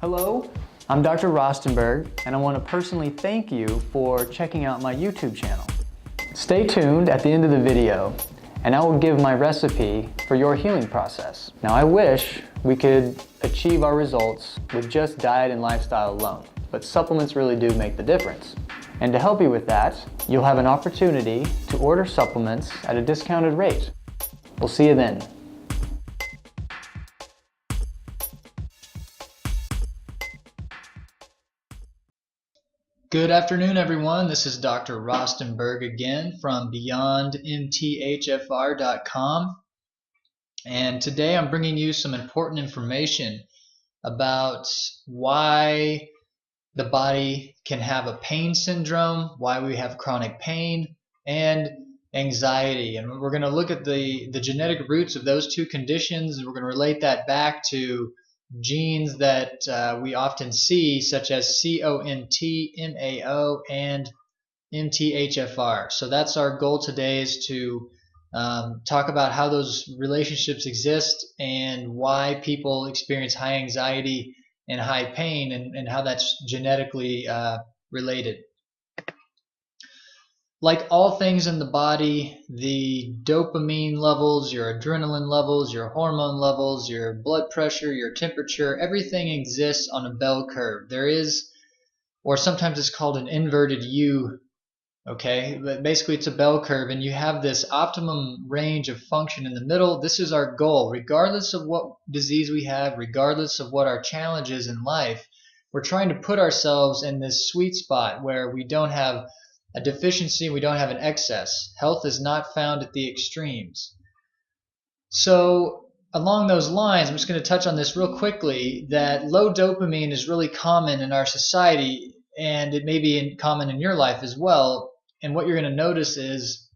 Hello, I'm Dr. Rostenberg, and I want to personally thank you for checking out my YouTube channel. Stay tuned at the end of the video, and I will give my recipe for your healing process. Now, I wish we could achieve our results with just diet and lifestyle alone, but supplements really do make the difference. And to help you with that, you'll have an opportunity to order supplements at a discounted rate. We'll see you then. Good afternoon, everyone. This is Dr. Rostenberg again from BeyondMTHFR.com. And today I'm bringing you some important information about why the body can have a pain syndrome, why we have chronic pain, and anxiety. And we're going to look at the genetic roots of those two conditions, and we're going to relate that back to genes that we often see, such as COMT, MAO, and MTHFR. So that's our goal today, is to talk about how those relationships exist and why people experience high anxiety and high pain, and how that's genetically related. Like all things in the body, the dopamine levels, your adrenaline levels, your hormone levels, your blood pressure, your temperature, everything exists on a bell curve. There is, or sometimes it's called an inverted U, okay? But basically it's a bell curve, and you have this optimum range of function in the middle. This is our goal. Regardless of what disease we have, regardless of what our challenge is in life, we're trying to put ourselves in this sweet spot where we don't have a deficiency, we don't have an excess. Health is not found at the extremes. So along those lines, I'm just going to touch on this real quickly, that low dopamine is really common in our society, and it may be common in your life as well. And what you're going to notice is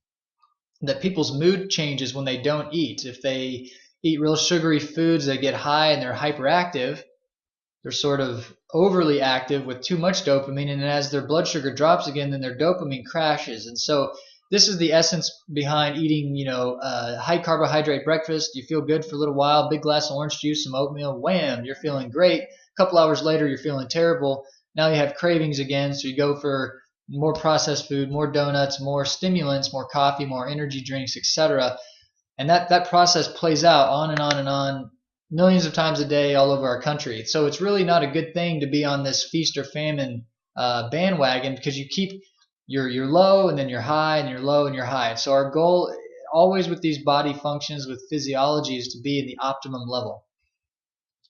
that people's mood changes when they don't eat. If they eat real sugary foods, they get high and they're hyperactive. They're sort of overly active with too much dopamine, and as their blood sugar drops again, then their dopamine crashes. And so this is the essence behind eating, high carbohydrate breakfast. You feel good for a little while, big glass of orange juice, some oatmeal, wham, you're feeling great. A couple hours later, you're feeling terrible. Now you have cravings again, so you go for more processed food, more donuts, more stimulants, more coffee, more energy drinks, etc. And that process plays out on and on and on, millions of times a day all over our country. So it's really not a good thing to be on this feast or famine bandwagon, because you keep you're low and then you're high and you're low and you're high. So our goal always with these body functions, with physiology, is to be in the optimum level.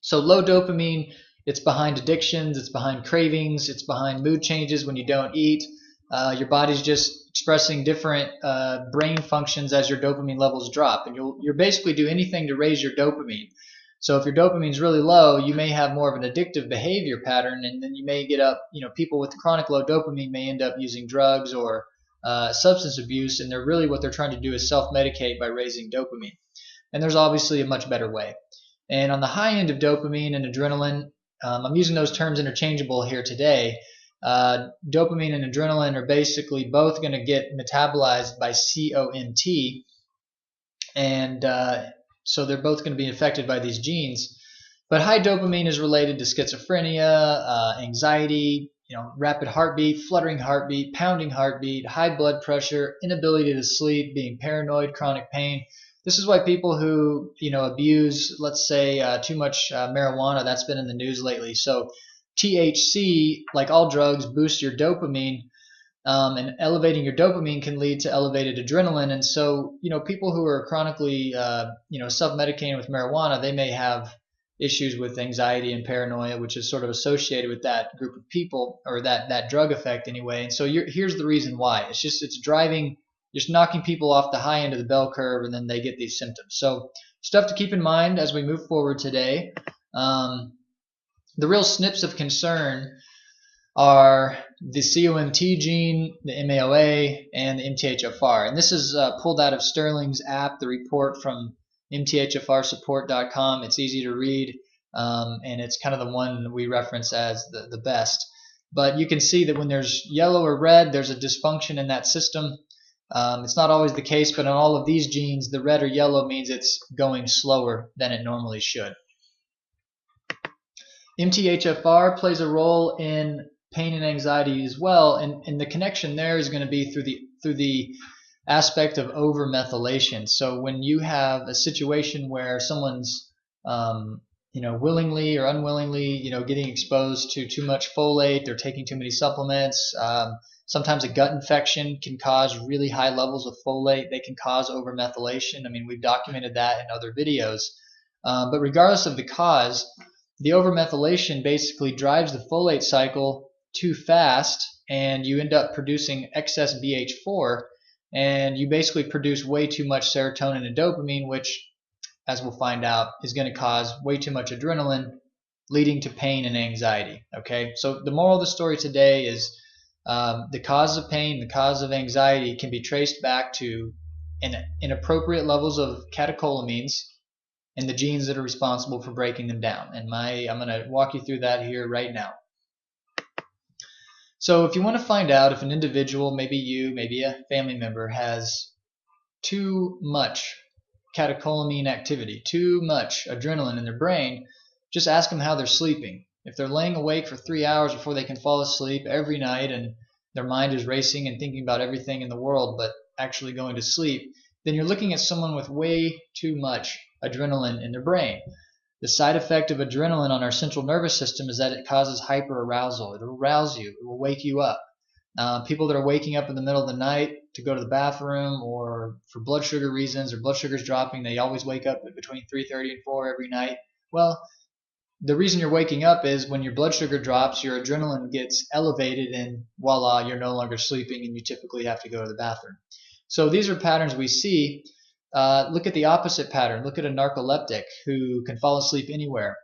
So low dopamine, it's behind addictions, it's behind cravings, it's behind mood changes when you don't eat. Your body's just expressing different brain functions as your dopamine levels drop, and you'll basically do anything to raise your dopamine. So if your dopamine is really low, you may have more of an addictive behavior pattern, and then you may get up, people with chronic low dopamine may end up using drugs or substance abuse, and what they're trying to do is self-medicate by raising dopamine. And there's obviously a much better way. And on the high end of dopamine and adrenaline, I'm using those terms interchangeable here today. Dopamine and adrenaline are basically both going to get metabolized by COMT, and so they're both going to be affected by these genes. But high dopamine is related to schizophrenia, anxiety, rapid heartbeat, fluttering heartbeat, pounding heartbeat, high blood pressure, inability to sleep, being paranoid, chronic pain. This is why people who abuse, let's say, too much marijuana, that's been in the news lately. So THC, like all drugs, boosts your dopamine. And elevating your dopamine can lead to elevated adrenaline. And so, people who are chronically, self-medicating with marijuana, they may have issues with anxiety and paranoia, which is sort of associated with that group of people, or that drug effect anyway. And so here's the reason why. It's driving, just knocking people off the high end of the bell curve, and then they get these symptoms. So stuff to keep in mind as we move forward today. The real SNPs of concern are the COMT gene, the MAOA, and the MTHFR. And this is pulled out of Sterling's app, the report from MTHFRsupport.com. It's easy to read, and it's kind of the one we reference as the best. But you can see that when there's yellow or red, there's a dysfunction in that system. It's not always the case, but on all of these genes, the red or yellow means it's going slower than it normally should. MTHFR plays a role in pain and anxiety as well, and the connection there is going to be through the aspect of overmethylation. So when you have a situation where someone's willingly or unwillingly getting exposed to too much folate, they're taking too many supplements. Sometimes a gut infection can cause really high levels of folate. They can cause overmethylation. I mean, we've documented that in other videos. But regardless of the cause, the overmethylation basically drives the folate cycle too fast, and you end up producing excess BH4, and you basically produce way too much serotonin and dopamine, which, as we'll find out, is going to cause way too much adrenaline, leading to pain and anxiety. Okay, so the moral of the story today is the cause of pain, the cause of anxiety can be traced back to inappropriate levels of catecholamines and the genes that are responsible for breaking them down. And I'm going to walk you through that here right now. So if you want to find out if an individual, maybe you, maybe a family member, has too much catecholamine activity, too much adrenaline in their brain, just ask them how they're sleeping. If they're laying awake for 3 hours before they can fall asleep every night and their mind is racing and thinking about everything in the world but actually going to sleep, then you're looking at someone with way too much adrenaline in their brain. The side effect of adrenaline on our central nervous system is that it causes hyperarousal. It'll arouse you. It will wake you up. People that are waking up in the middle of the night to go to the bathroom or for blood sugar reasons, or blood sugar's dropping, they always wake up between 3:30 and 4 every night. Well, the reason you're waking up is when your blood sugar drops, your adrenaline gets elevated, and voila, you're no longer sleeping and you typically have to go to the bathroom. So these are patterns we see. Look at the opposite pattern. Look at a narcoleptic who can fall asleep anywhere.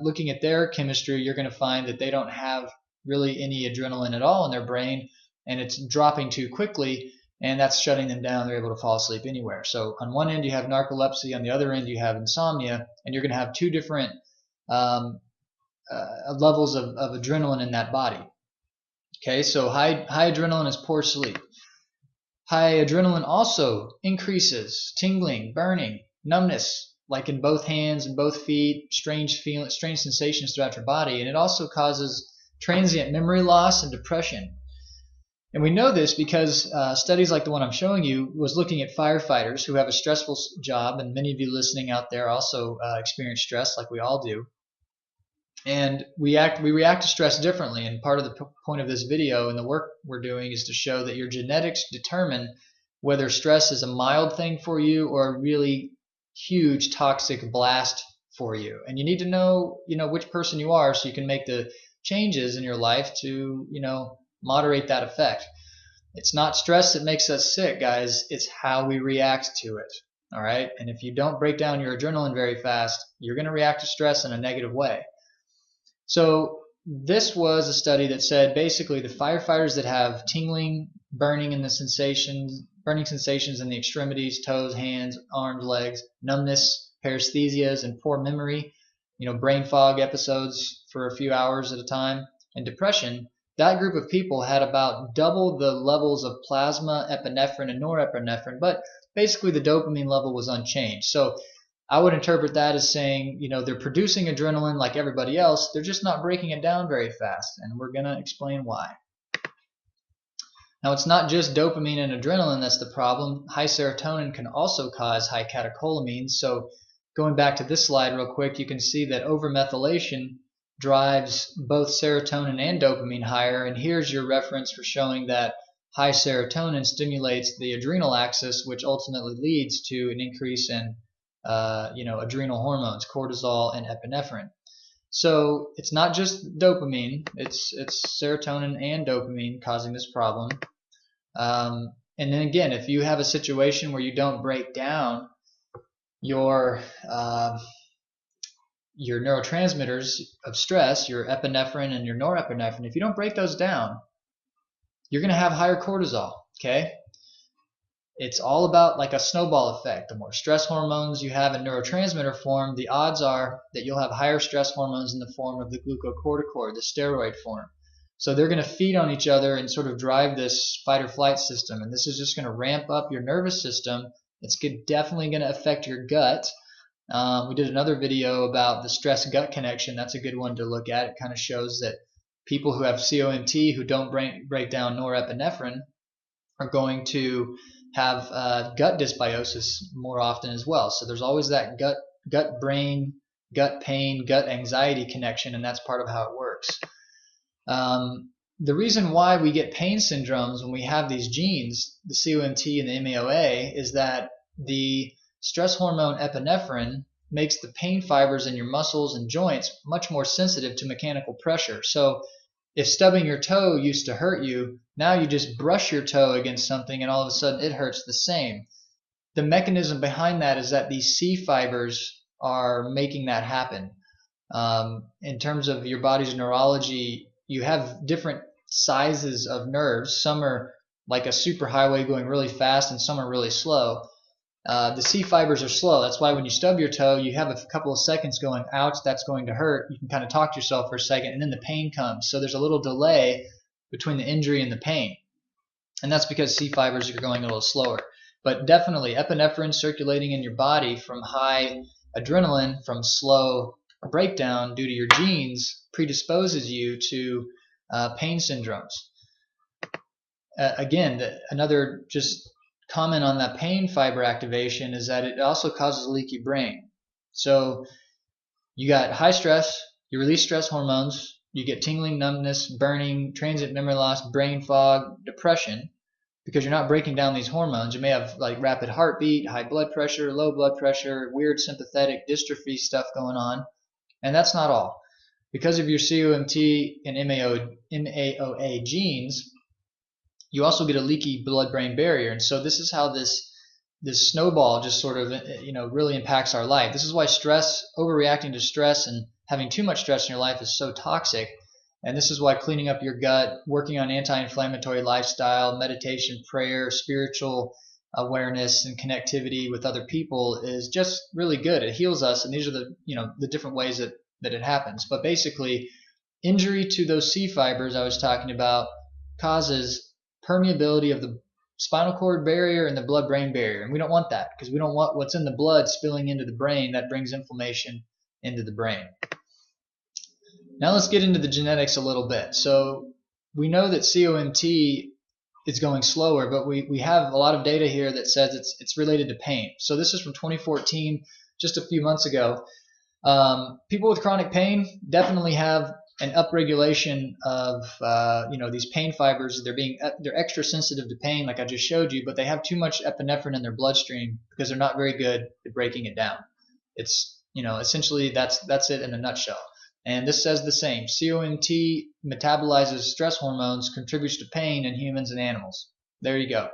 Looking at their chemistry, you're going to find that they don't have really any adrenaline at all in their brain, and it's dropping too quickly, and that's shutting them down. They're able to fall asleep anywhere. So on one end you have narcolepsy, on the other end you have insomnia, and you're going to have two different levels of adrenaline in that body. Okay, so high adrenaline is poor sleep. High adrenaline also increases tingling, burning, numbness, like in both hands and both feet, strange sensations throughout your body, and it also causes transient memory loss and depression. And we know this because studies like the one I'm showing you was looking at firefighters who have a stressful job, and many of you listening out there also experience stress like we all do. And we react to stress differently, and part of the point of this video and the work we're doing is to show that your genetics determine whether stress is a mild thing for you or a really huge toxic blast for you. And you need to know, which person you are so you can make the changes in your life to, moderate that effect. It's not stress that makes us sick, guys. It's how we react to it. All right? And if you don't break down your adrenaline very fast, you're going to react to stress in a negative way. So this was a study that said basically the firefighters that have tingling, burning sensations in the extremities, toes, hands, arms, legs, numbness, paresthesias, and poor memory, brain fog episodes for a few hours at a time, and depression, that group of people had about double the levels of plasma, epinephrine, and norepinephrine, but basically the dopamine level was unchanged. So I would interpret that as saying, they're producing adrenaline like everybody else, they're just not breaking it down very fast, and we're going to explain why. Now, it's not just dopamine and adrenaline that's the problem. High serotonin can also cause high catecholamines. So going back to this slide real quick, you can see that overmethylation drives both serotonin and dopamine higher, and here's your reference for showing that high serotonin stimulates the adrenal axis, which ultimately leads to an increase in adrenal hormones, cortisol and epinephrine. So it's not just dopamine, it's serotonin and dopamine causing this problem. And then again, if you have a situation where you don't break down your neurotransmitters of stress, your epinephrine and your norepinephrine, if you don't break those down, you're going to have higher cortisol, okay? It's all about like a snowball effect. The more stress hormones you have in neurotransmitter form, the odds are that you'll have higher stress hormones in the form of the glucocorticoid, the steroid form. So they're going to feed on each other and sort of drive this fight or flight system. And this is just going to ramp up your nervous system. It's definitely going to affect your gut. We did another video about the stress-gut connection. That's a good one to look at. It kind of shows that people who have COMT who don't break down norepinephrine are going to have gut dysbiosis more often as well. So there's always that gut brain, gut pain, gut anxiety connection, and that's part of how it works. The reason why we get pain syndromes when we have these genes, the COMT and the MAOA, is that the stress hormone epinephrine makes the pain fibers in your muscles and joints much more sensitive to mechanical pressure. So if stubbing your toe used to hurt you, now you just brush your toe against something and all of a sudden it hurts the same. The mechanism behind that is that these C fibers are making that happen. In terms of your body's neurology, you have different sizes of nerves. Some are like a superhighway going really fast and some are really slow. The C fibers are slow. That's why when you stub your toe, you have a couple of seconds going, ouch, that's going to hurt. You can kind of talk to yourself for a second, and then the pain comes. So there's a little delay between the injury and the pain. And that's because C fibers are going a little slower. But definitely, epinephrine circulating in your body from high adrenaline, from slow breakdown due to your genes, predisposes you to pain syndromes. Again, another just comment on that pain fiber activation is that it also causes a leaky brain. So you got high stress, you release stress hormones, you get tingling, numbness, burning, transient memory loss, brain fog, depression, because you're not breaking down these hormones. You may have like rapid heartbeat, high blood pressure, low blood pressure, weird sympathetic dystrophy stuff going on. And that's not all. Because of your COMT and MAOA genes, you also get a leaky blood-brain barrier. And so this is how this snowball just sort of really impacts our life. This is why stress, overreacting to stress and having too much stress in your life is so toxic. And this is why cleaning up your gut, working on anti-inflammatory lifestyle, meditation, prayer, spiritual awareness, and connectivity with other people is just really good. It heals us, and these are the different ways that it happens. But basically, injury to those C fibers I was talking about causes permeability of the spinal cord barrier and the blood-brain barrier, and we don't want that because we don't want what's in the blood spilling into the brain. That brings inflammation into the brain. Now let's get into the genetics a little bit. So we know that COMT is going slower, but we have a lot of data here that says it's related to pain. So this is from 2014, just a few months ago. People with chronic pain definitely have an upregulation of these pain fibers. They're extra sensitive to pain, like I just showed you, but they have too much epinephrine in their bloodstream because they're not very good at breaking it down. It's essentially that's it in a nutshell. And this says the same. COMT metabolizes stress hormones, contributes to pain in humans and animals. There you go.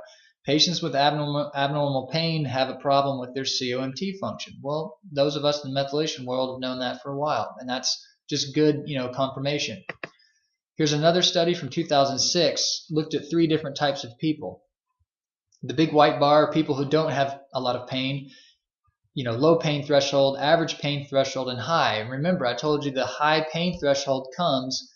Patients with abnormal pain have a problem with their COMT function. Well, those of us in the methylation world have known that for a while, and that's just good, confirmation. Here's another study from 2006, looked at 3 different types of people. The big white bar are people who don't have a lot of pain, low pain threshold, average pain threshold, and high. And remember, I told you the high pain threshold comes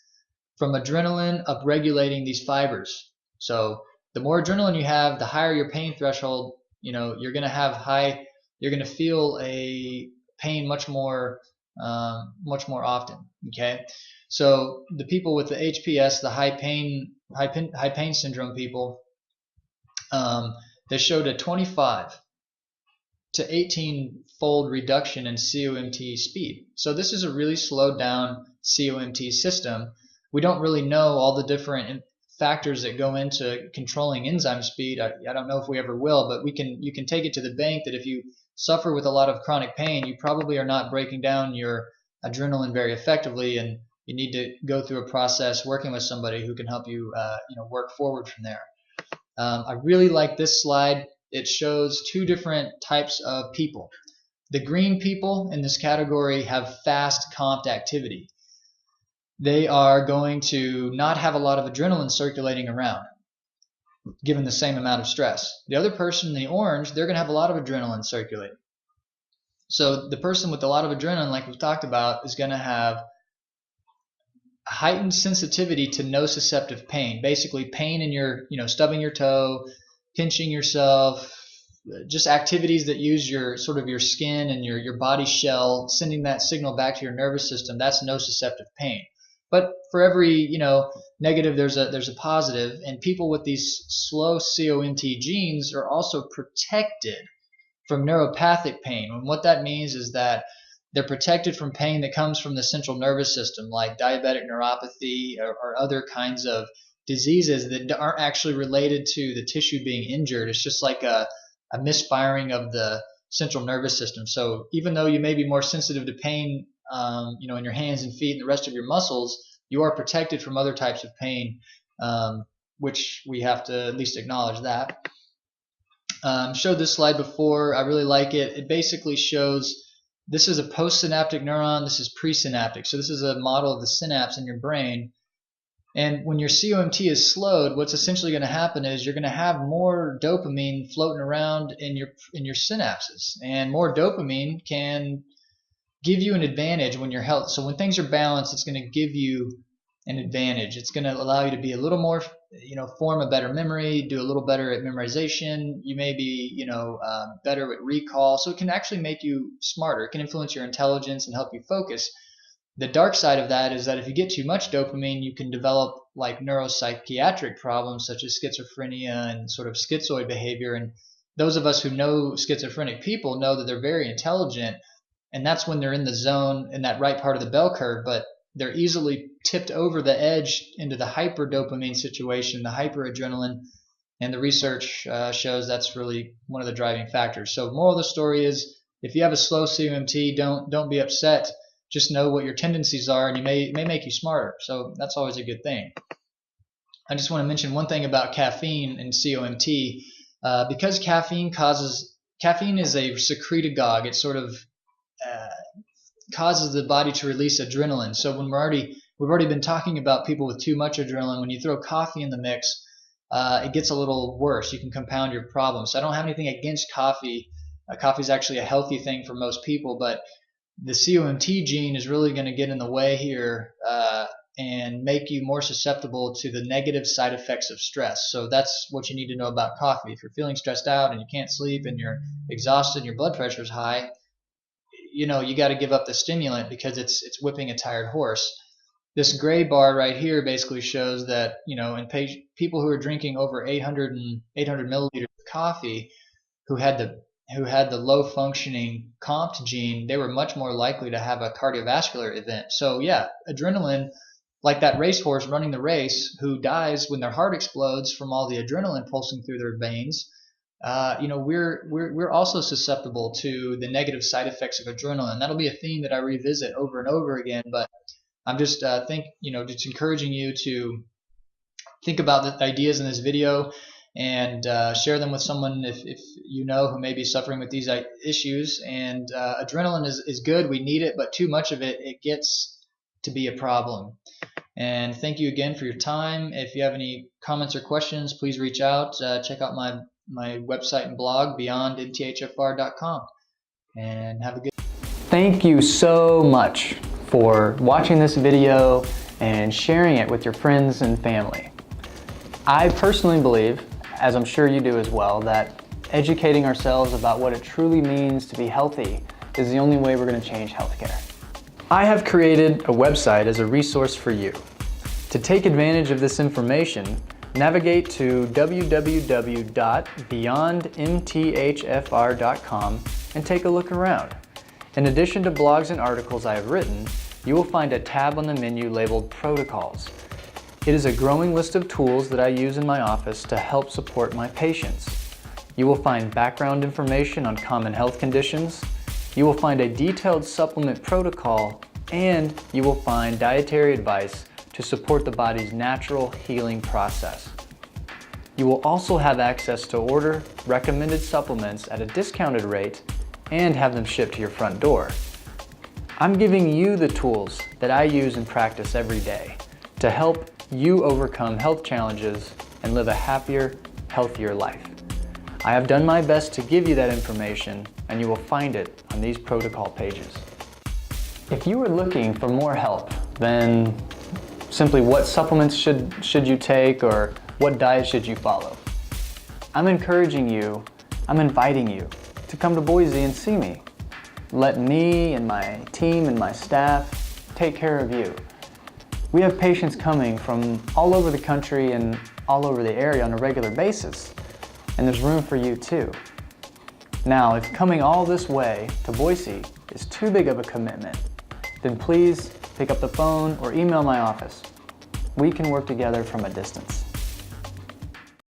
from adrenaline upregulating these fibers. So the more adrenaline you have, the higher your pain threshold. You're going to feel a pain much more often. Okay, so the people with the HPS, the high pain syndrome people, they showed a 25 to 18-fold reduction in COMT speed. So this is a really slowed down COMT system. We don't really know all the different factors that go into controlling enzyme speed. I don't know if we ever will, but you can take it to the bank that if you suffer with a lot of chronic pain, you probably are not breaking down your adrenaline very effectively, and you need to go through a process working with somebody who can help you work forward from there. I really like this slide. It shows 2 different types of people. The green people in this category have fast COMT activity. They are going to not have a lot of adrenaline circulating around, given the same amount of stress. The other person in the orange, they're going to have a lot of adrenaline circulating. So the person with a lot of adrenaline, like we've talked about, is going to have heightened sensitivity to nociceptive pain. Basically, pain in your, stubbing your toe, pinching yourself, just activities that use your sort of your skin and your body shell, sending that signal back to your nervous system, that's nociceptive pain. But for every negative, there's a positive, and people with these slow COMT genes are also protected from neuropathic pain. And what that means is that they're protected from pain that comes from the central nervous system, like diabetic neuropathy or other kinds of diseases that aren't actually related to the tissue being injured. It's just like a misfiring of the central nervous system. So even though you may be more sensitive to pain, in your hands and feet and the rest of your muscles, you are protected from other types of pain, which we have to at least acknowledge that. Showed this slide before. I really like it. It basically shows, this is a postsynaptic neuron, this is presynaptic. So this is a model of the synapse in your brain. And when your COMT is slowed, what's essentially going to happen is you're going to have more dopamine floating around in your synapses. And more dopamine can give you an advantage when you're healthy. So when things are balanced, it's going to give you an advantage. It's going to allow you to be a little more, form a better memory, do a little better at memorization. You may be, better at recall. So it can actually make you smarter. It can influence your intelligence and help you focus. The dark side of that is that if you get too much dopamine, you can develop like neuropsychiatric problems such as schizophrenia and sort of schizoid behavior. And those of us who know schizophrenic people know that they're very intelligent, and that's when they're in the zone, in that right part of the bell curve, but they're easily tipped over the edge into the hyperdopamine situation, the hyperadrenaline, and the research shows that's really one of the driving factors. So moral of the story is, if you have a slow COMT, don't be upset. Just know what your tendencies are, and it may make you smarter. So that's always a good thing. I just want to mention one thing about caffeine and COMT. Because caffeine is a secretagogue. It sort of causes the body to release adrenaline. So when we've already been talking about people with too much adrenaline. When you throw coffee in the mix, it gets a little worse. You can compound your problems. So I don't have anything against coffee. Coffee is actually a healthy thing for most people, but the COMT gene is really going to get in the way here and make you more susceptible to the negative side effects of stress. So that's what you need to know about coffee. If you're feeling stressed out and you can't sleep and you're exhausted and your blood pressure is high, you got to give up the stimulant because it's whipping a tired horse. This gray bar right here basically shows that in people who are drinking over 800 milliliters of coffee, who had the low functioning COMT gene, they were much more likely to have a cardiovascular event. So yeah, adrenaline, like that racehorse running the race who dies when their heart explodes from all the adrenaline pulsing through their veins. We're also susceptible to the negative side effects of adrenaline. That'll be a theme that I revisit over and over again. But I'm just just encouraging you to think about the ideas in this video and share them with someone if you know who may be suffering with these issues. And adrenaline is good. We need it, but too much of it gets to be a problem. And thank you again for your time. If you have any comments or questions, please reach out. Check out my website and blog, BeyondMTHFR.com. And have a good. Thank you so much for watching this video and sharing it with your friends and family. I personally believe, as I'm sure you do as well, that educating ourselves about what it truly means to be healthy is the only way we're going to change healthcare. I have created a website as a resource for you. To take advantage of this information, navigate to www.beyondmthfr.com and take a look around. In addition to blogs and articles I have written, you will find a tab on the menu labeled Protocols. It is a growing list of tools that I use in my office to help support my patients. You will find background information on common health conditions, you will find a detailed supplement protocol, and you will find dietary advice to support the body's natural healing process. You will also have access to order recommended supplements at a discounted rate and have them shipped to your front door. I'm giving you the tools that I use in practice every day to help you overcome health challenges and live a happier, healthier life. I have done my best to give you that information, and you will find it on these protocol pages. If you are looking for more help than simply what supplements should you take or what diet should you follow, I'm encouraging you I'm inviting you to come to Boise and see me. Let me and my team and my staff take care of you. We have patients coming from all over the country and all over the area on a regular basis, and there's room for you too. Now, if coming all this way to Boise is too big of a commitment, then please pick up the phone or email my office. We can work together from a distance.